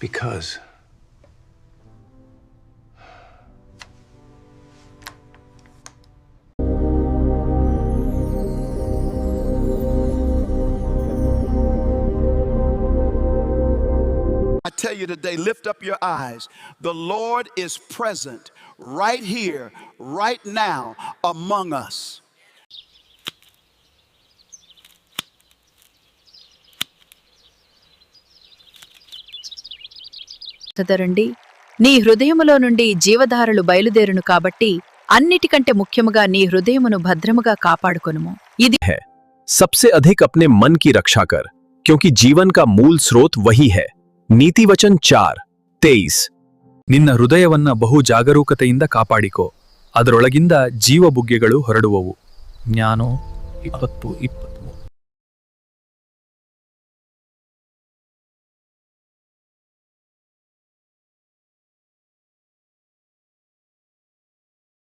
Because I tell you today, lift up your eyes. The Lord is present right here, right now, among us. సదరండి నీ హృదయములో నుండి జీవధారలు బయలుదేరును కాబట్టి అన్నిటికంటే ముఖ్యముగా నీ హృదయమును భద్రముగా కాపాడుకొనుము ఇది है सबसे अधिक अपने मन की रक्षा कर, क्योंकि जीवन का मूल स्रोत वही है। नीति वचन 4:23। ನಿನ್ನ ಹೃದಯವನ್ನ ಬಹು ಜಾಗರೂಕತೆಯಿಂದ ಕಾಪಾಡಿಕೋ, ಅದರೊಳಗಿಂದ ಜೀವಬುಗ್ಗೆಗಳು ಹೊರಡುವವು. ಜ್ಞಾನೋ 20:20